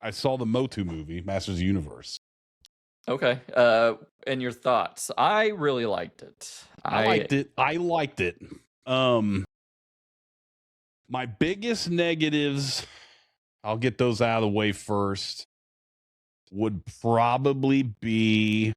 I saw the Motu movie, Masters of the Universe. Okay. And your thoughts? I really liked it. I liked it. My biggest negatives, I'll get those out of the way first, would probably be,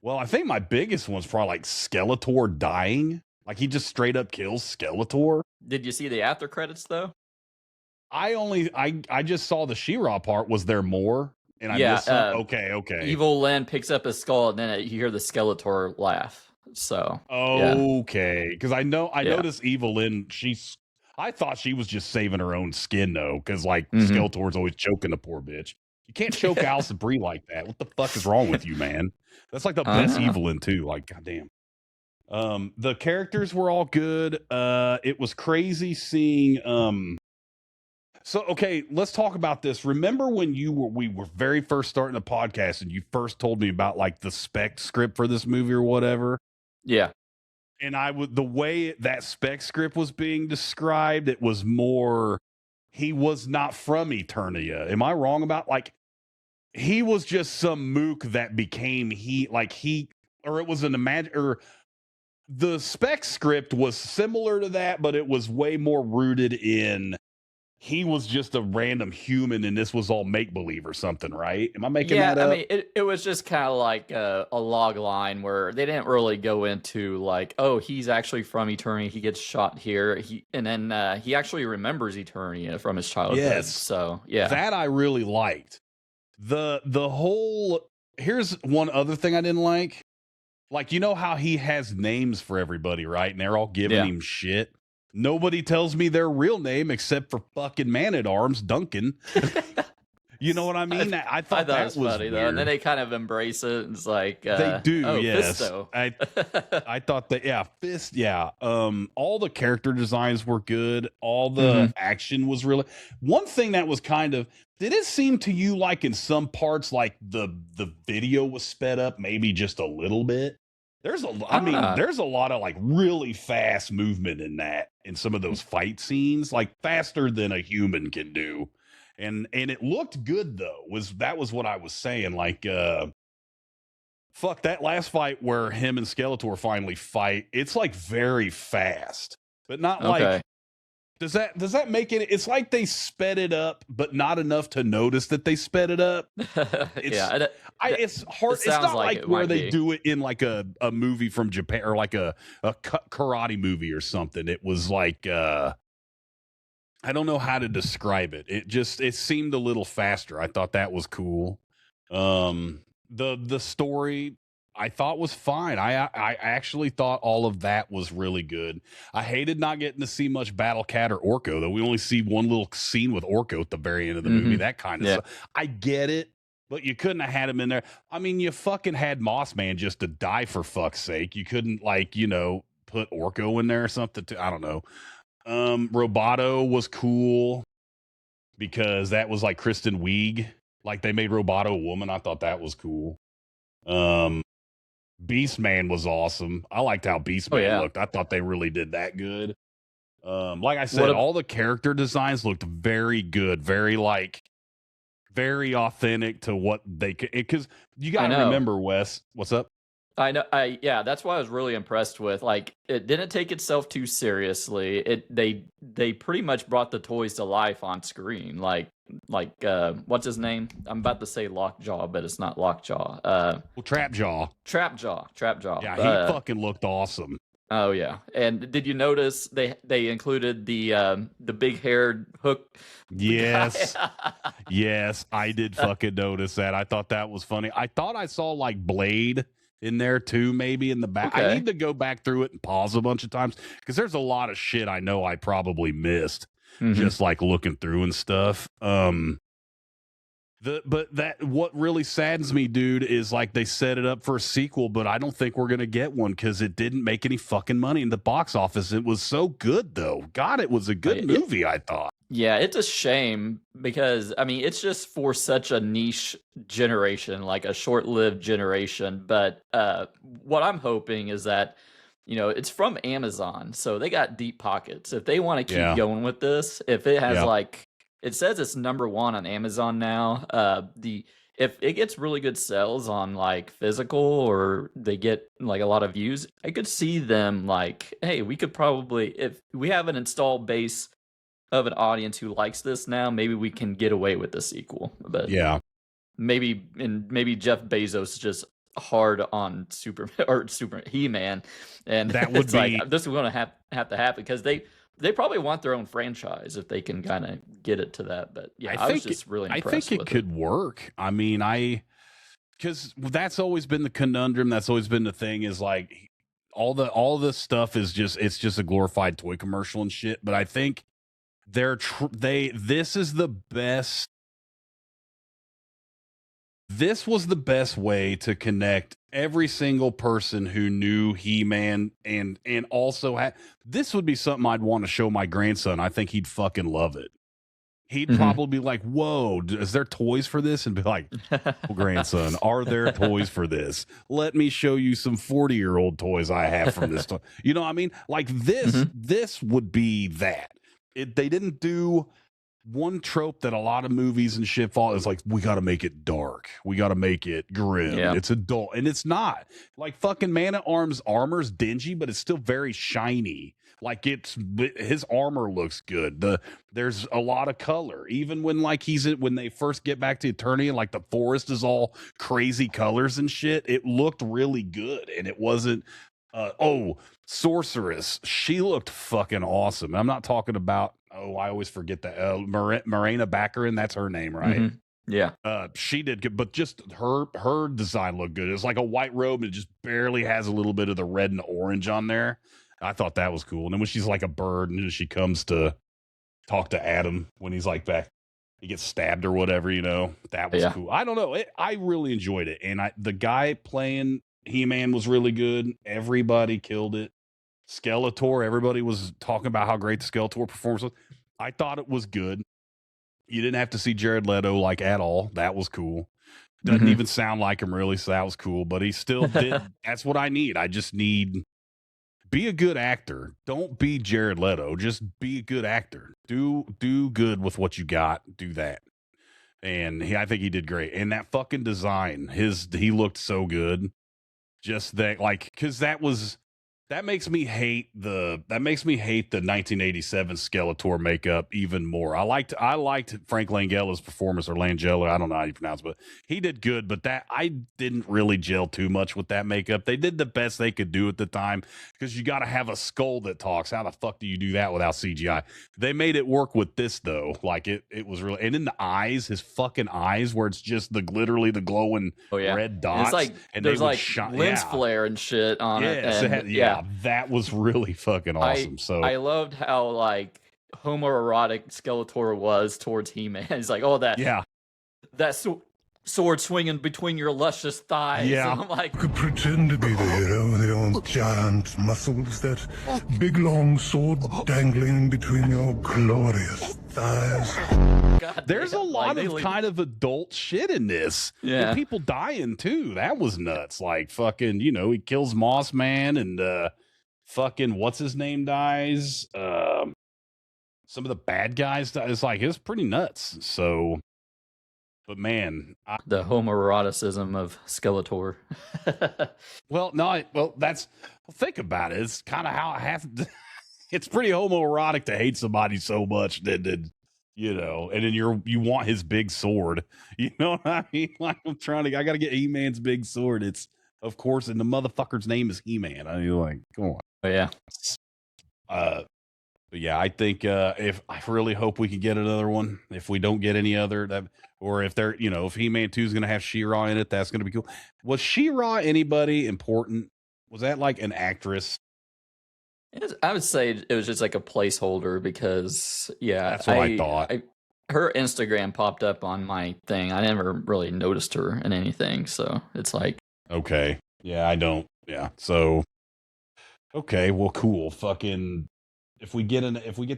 well, I think my biggest one's probably like Skeletor dying. Like he just straight up kills Skeletor. Did you see the after credits though? I just saw the She-Ra part. Was there more? And I missed some? Okay. Evil-Lyn picks up his skull, and then you hear the Skeletor laugh. So okay, because I noticed Evil-Lyn. I thought she was just saving her own skin though, because like Skeletor's always choking the poor bitch. You can't choke Alison Brie like that. What the fuck is wrong with you, man? That's like the best Evil-Lyn too. Like, goddamn. The characters were all good. It was crazy seeing So, okay, let's talk about this. Remember when we were very first starting the podcast and you first told me about like the Spec script for this movie or whatever? Yeah. And the way that Spec script was being described, it was more, he was not from Eternia. Am I wrong about, like, he was just some mook that became or it was the Spec script was similar to that, but it was way more rooted in, he was just a random human and this was all make-believe or something, right? Am I making that up? I mean, it was just kind of like a log line where they didn't really go into like, oh, he's actually from Eternia, he gets shot here, and then he actually remembers Eternia from his childhood. Yes. So, yeah. That I really liked. The whole, here's one other thing I didn't like. Like, you know how he has names for everybody, right? And they're all giving him shit. Nobody tells me their real name except for fucking Man-at-Arms, Duncan. You know what I mean? I thought that was funny, weird. Though. And then they kind of embrace it. It's like they do, yes. Fisto. I thought that, Fist, all the character designs were good. All the action was really. One thing that was kind of, did it seem to you like in some parts like the video was sped up, maybe just a little bit? There's a lot of like really fast movement in some of those fight scenes, like faster than a human can do. And it looked good though. That was what I was saying. Like, fuck that last fight where him and Skeletor finally fight. It's like very fast, but not like, does that make it? It's like they sped it up, but not enough to notice that they sped it up. It's hard. It's not like where they do it in like a movie from Japan or like a karate movie or something. It was like, I don't know how to describe it. It seemed a little faster. I thought that was cool. The story I thought was fine. I actually thought all of that was really good. I hated not getting to see much Battle Cat or Orko, though. We only see one little scene with Orko at the very end of the movie. That kind of stuff. I get it, but you couldn't have had him in there. I mean, you fucking had Moss Man just to die for fuck's sake. You couldn't, like, put Orko in there or something. I don't know. Roboto was cool because that was like Kristen Wiig. Like they made Roboto a woman. I thought that was cool. Beastman was awesome. I liked how Beastman looked. I thought they really did that good. Like I said, all the character designs looked very good, very authentic to what they could. Because you got to remember, Wes. What's up? I know. That's why I was really impressed with. Like, it didn't take itself too seriously. They pretty much brought the toys to life on screen. Like what's his name? I'm about to say Lockjaw, but it's not Lockjaw. Trapjaw. Trapjaw. Yeah, he fucking looked awesome. Oh yeah. And did you notice they included the big haired Hook? Yes. Yes, I did fucking notice that. I thought that was funny. I thought I saw like Blade in there too, maybe in the back. I need to go back through it and pause a bunch of times because there's a lot of shit I know I probably missed just like looking through and stuff. What really saddens me, dude, is like they set it up for a sequel, but I don't think we're gonna get one because it didn't make any fucking money in the box office. It was so good though. God, it was a good movie, I thought. Yeah, it's a shame because, I mean, it's just for such a niche generation, like a short-lived generation. But what I'm hoping is that, it's from Amazon, so they got deep pockets. If they want to keep going with this, if it has like it says it's #1 on Amazon now. If it gets really good sales on like physical, or they get like a lot of views, I could see them like, hey, we could probably, if we have an installed base of an audience who likes this now, maybe we can get away with the sequel. But Yeah. maybe Jeff Bezos just hard on Super He-Man, and That would it's be like this is going to have to happen because they probably want their own franchise if they can kind of get it to that. But yeah, I was just really impressed. I think it could work. I mean, because that's always been the conundrum. That's always been the thing, is like all this stuff is it's just a glorified toy commercial and shit. But I think this is the best. This was the best way to connect every single person who knew He-Man, and also this would be something I'd want to show my grandson. I think he'd fucking love it. He'd probably be like, "Whoa, is there toys for this?" And be like, "Oh, grandson, are there toys for this? Let me show you some 40-year-old toys I have from this toy." You know what I mean? Like this would be that. They didn't do one trope that a lot of movies and shit fall is like, we got to make it dark, we got to make it grim, it's adult, and it's not. Like fucking Man-at-Arms armor's dingy, but it's still very shiny. Like his armor looks good. There's a lot of color, even when like when they first get back to Eternia, and like the forest is all crazy colors and shit. It looked really good, and it wasn't. Sorceress, she looked fucking awesome. I'm not talking about, I always forget that, Morena Baccarin, that's her name, right? Yeah. She did good, but just her design looked good. It's like a white robe, and it just barely has a little bit of the red and orange on there. I thought that was cool. And then when she's like a bird, and she comes to talk to Adam when he's like back, he gets stabbed or whatever, that was cool. I don't know. I really enjoyed it. And the guy playing He-Man was really good. Everybody killed it. Skeletor, everybody was talking about how great the Skeletor performance was. I thought it was good. You didn't have to see Jared Leto like at all. That was cool. Doesn't even sound like him really, so that was cool. But he still did. That's what I need. I just need, be a good actor. Don't be Jared Leto. Just be a good actor. Do good with what you got. Do that. And I think he did great. And that fucking design, he looked so good. Just that, like, because that makes me hate the 1987 Skeletor makeup even more. I liked Frank Langella's performance, or Langella, I don't know how you pronounce it, but he did good. But that, I didn't really gel too much with that makeup. They did the best they could do at the time, because you got to have a skull that talks. How the fuck do you do that without CGI? They made it work with this though. Like it was really, and in the eyes, his fucking eyes, where it's just literally the glowing red dots, it's like, and there's like shine, lens flare and shit on it. And that was really fucking awesome. I loved how like homoerotic Skeletor was towards He-Man. He's like, oh, that sword swinging between your luscious thighs. Yeah, and I'm like, you could pretend to be the hero with your giant muscles, that big long sword dangling between your glorious thighs. There's a lot of kind of adult shit in this. Yeah, and people dying too. That was nuts. Like fucking, he kills Moss Man, and fucking what's his name dies. Some of the bad guys die. It's like, it's pretty nuts. So, but man, the homoeroticism of Skeletor. Think about it. It's kind of how I have to. It's pretty homoerotic to hate somebody so much that and then you want his big sword. You know what I mean? Like, I got to get He-Man's big sword. It's, of course, and the motherfucker's name is He-Man. I mean, like, come on. Oh yeah. But yeah, I think I really hope we can get another one. If we don't get any other, or if they're, if He-Man 2 is going to have She-Ra in it, that's going to be cool. Was She-Ra anybody important? Was that like an actress? I would say it was just like a placeholder, because that's what I thought. Her Instagram popped up on my thing. I never really noticed her in anything, so it's like, okay, yeah, I don't, yeah, so okay, well, cool, fucking. If we get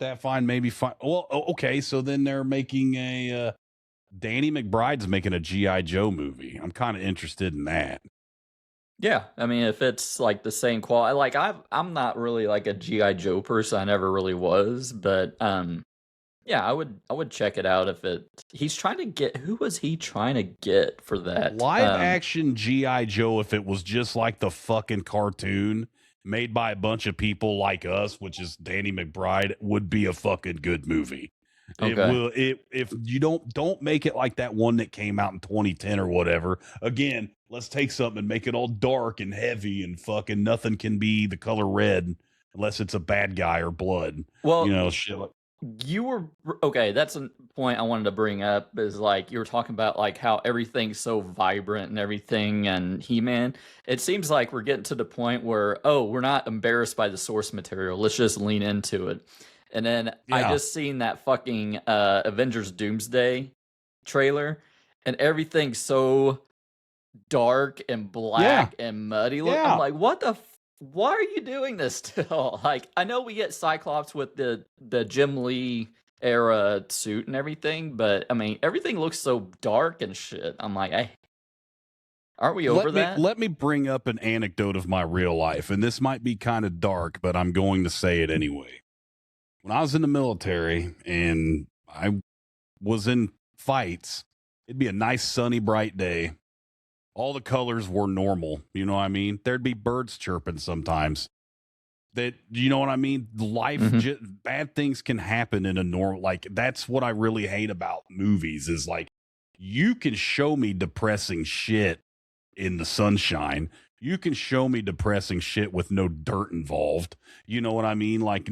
that, fine, maybe fine. Well, okay, so then they're making a Danny McBride's making a G.I. Joe movie. I'm kind of interested in that. Yeah, I mean, if it's like the same quality, like I'm not really like a G.I. Joe person. I never really was, but Yeah, I would check it out if he's trying to get, who was he trying to get for that? Live action G.I. Joe, if it was just like the fucking cartoon made by a bunch of people like us, which is Danny McBride, would be a fucking good movie. It Okay. will it if you don't make it like that one that came out in 2010 or whatever. Again, let's take something and make it all dark and heavy and fucking nothing can be the color red unless it's a bad guy or blood. Well, Shit like you were okay. That's a point I wanted to bring up. Is like you were talking about like how everything's so vibrant and everything, and He-Man. It seems like we're getting to the point where we're not embarrassed by the source material. Let's just lean into it. And then I Yeah. just seen that fucking Avengers Doomsday trailer, and everything's so dark and black and muddy. Look, Yeah. I'm like, what the? Why are you doing this still? Like, I know we get Cyclops with the Jim Lee era suit and everything, but I mean, everything looks so dark and shit. I'm like, aren't we over that? Let me bring up an anecdote of my real life, and this might be kind of dark, but I'm going to say it anyway. When I was in the military and I was in fights, it'd be a nice sunny bright day. All the colors were normal, you know what I mean? There'd be birds chirping sometimes. That, you know what I mean? Life, bad things can happen in a normal, like, that's what I really hate about movies is like, you can show me depressing shit in the sunshine. You can show me depressing shit with no dirt involved. You know what I mean? Like,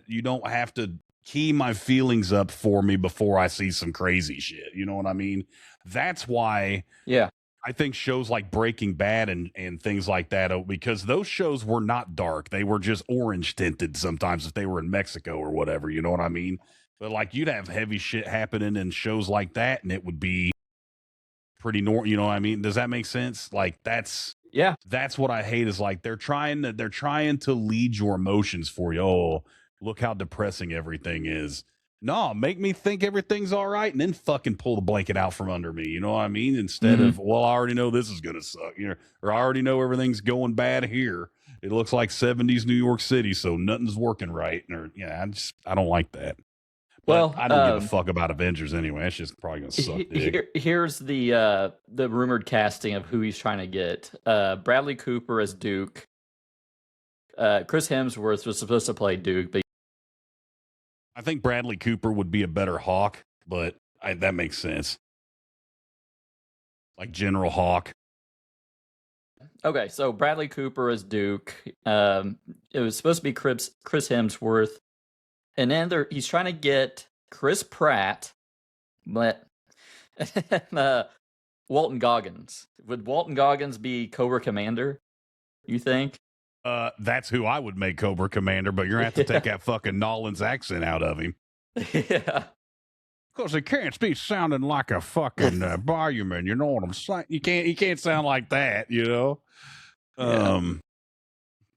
you don't have to key my feelings up for me before I see some crazy shit. You know what I mean? That's why. Yeah. I think shows like Breaking Bad and things like that, because those shows were not dark. They were just orange tinted sometimes if they were in Mexico or whatever. You know what I mean? But like you'd have heavy shit happening in shows like that and it would be pretty normal. You know what I mean? Does that make sense? Like that's what I hate is like they're trying to lead your emotions for you. Oh, look how depressing everything is. No, make me think everything's all right and then fucking pull the blanket out from under me. You know what I mean? Instead of, well, I already know this is going to suck, or I already know everything's going bad here. It looks like 70s New York City, so nothing's working right. Or, I don't like that. But Well, I don't give a fuck about Avengers anyway. It's just probably going to suck dick. Here's the rumored casting of who he's trying to get. Bradley Cooper as Duke. Chris Hemsworth was supposed to play Duke, but I think Bradley Cooper would be a better Hawk, but that makes sense. Like General Hawk. Okay, so Bradley Cooper as Duke. It was supposed to be Chris Hemsworth, and then he's trying to get Chris Pratt, but Walton Goggins. Would Walton Goggins be Cobra Commander? You think? That's who I would make Cobra Commander, but you're gonna have to take that fucking Nolan's accent out of him. Yeah. Because he can't be sounding like a fucking barman, you know what I'm saying? He can't sound like that, you know?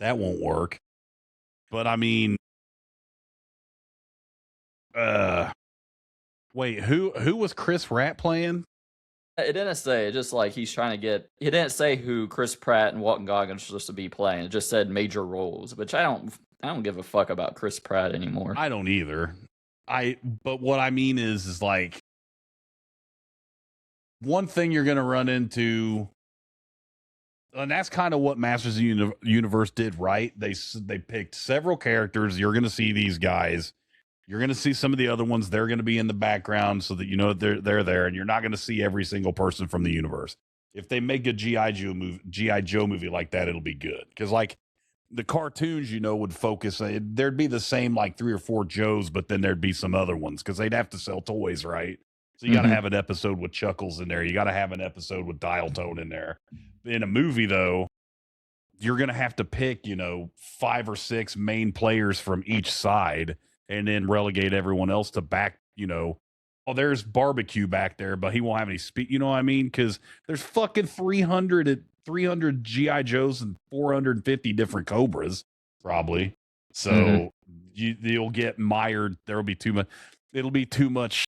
That won't work. But I mean, wait, who was Chris Pratt playing? It didn't say. It just like he's trying to get. It didn't say who Chris Pratt and Walton Goggins were supposed to be playing. It just said major roles, which I don't give a fuck about Chris Pratt anymore. I don't either. But what I mean is like one thing you're gonna run into, and that's kind of what Masters of the Universe did, right? They picked several characters. You're gonna see these guys. You're going to see some of the other ones. They're going to be in the background so that you know they're there, and you're not going to see every single person from the universe. If they make a G.I. Joe movie like that, it'll be good. Because like the cartoons, would focus. There'd be the same like 3 or 4 Joes, but then there'd be some other ones because they'd have to sell toys, right? So you got to have an episode with Chuckles in there. You got to have an episode with Dial Tone in there. In a movie, though, you're going to have to pick 5 or 6 main players from each side. And then relegate everyone else to back, there's barbecue back there, but he won't have any speed. You know what I mean? Because there's fucking 300 G.I. Joes and 450 different Cobras, probably. So you'll get mired. There'll be too much. It'll be too much.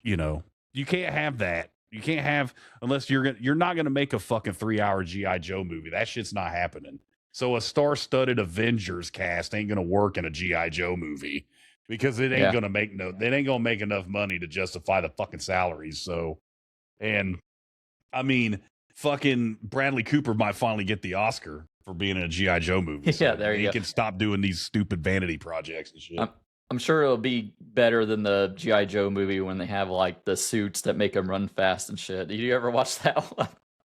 You can't have that. You can't have unless you're not gonna make a fucking 3-hour G.I. Joe movie. That shit's not happening. So a star-studded Avengers cast ain't gonna work in a G.I. Joe movie. because it ain't Yeah. gonna make enough money to justify the fucking salaries. So, and I mean, fucking Bradley Cooper might finally get the Oscar for being in a G.I. Joe movie. So Yeah, there you he go. can stop doing these stupid vanity projects and shit. I'm sure it'll be better than the G.I. Joe movie when they have like the suits that make them run fast and shit. Did you ever watch that one?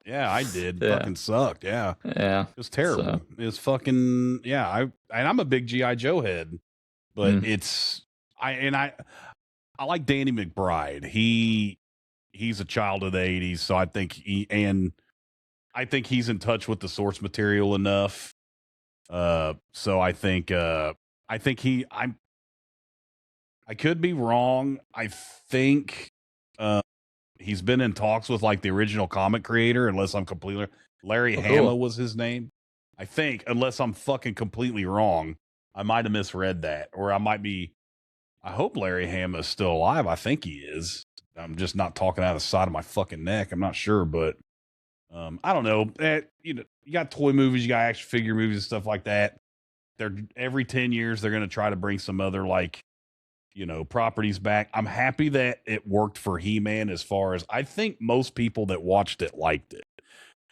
Yeah, I did. Yeah. Fucking sucked. Yeah. Yeah. It was terrible. So. It was fucking, and I'm a big G.I. Joe head, but I like Danny McBride. He's a child of the 80s, so I think he's in touch with the source material enough. So I think I could be wrong. I think he's been in talks with like the original comic creator, unless I'm completely Larry Hama was his name. I think, unless I'm fucking completely wrong. I might have misread that, or I might be. I hope Larry Hama is still alive. I think he is. I'm just not talking out of the side of my fucking neck. I'm not sure, but I don't know. You got toy movies, you got action figure movies and stuff like that. They're every 10 years they're going to try to bring some other properties back. I'm happy that it worked for He-Man, as far as I think most people that watched it liked it.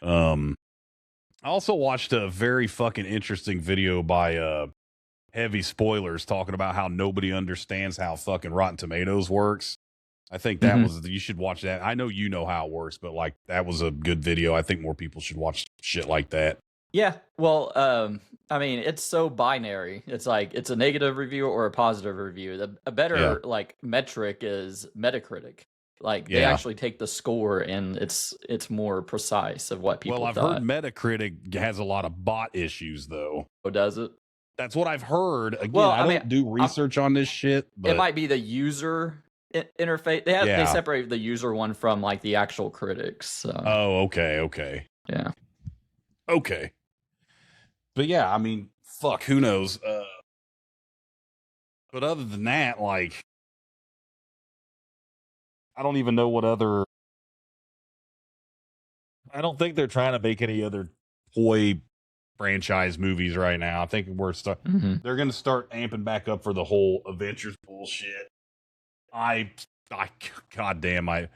I also watched a very fucking interesting video by Heavy Spoilers talking about how nobody understands how fucking Rotten Tomatoes works. I think that you should watch that. I know you know how it works, but like that was a good video. I think more people should watch shit like that. Yeah, well, I mean, it's so binary. It's like it's a negative review or a positive review. A better like metric is Metacritic. Like they actually take the score and it's more precise of what people. Well, I've heard Metacritic has a lot of bot issues though. Oh, does it? That's what I've heard. Again, well, I don't do research on this shit. But it might be the user interface. They separate the user one from like the actual critics. So. Oh, okay. Yeah. Okay. But yeah, I mean, fuck, who knows? But other than that, like, I don't even know what other. I don't think they're trying to make any other toy franchise movies right now. I think they're going to start amping back up for the whole Avengers bullshit. Goddamn,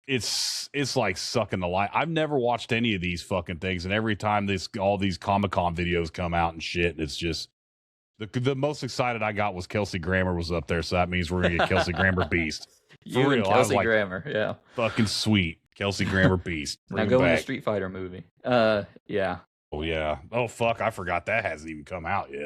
it's like sucking the life. I've never watched any of these fucking things, and every time all these Comic-Con videos come out and shit, and it's just the most excited I got was Kelsey Grammer was up there, so that means we're gonna get Kelsey Grammer Beast. For real, Kelsey Grammer, yeah, fucking sweet, Kelsey Grammer Beast. Now go in the Street Fighter movie. Yeah. Oh yeah. Oh fuck, I forgot that hasn't even come out yet.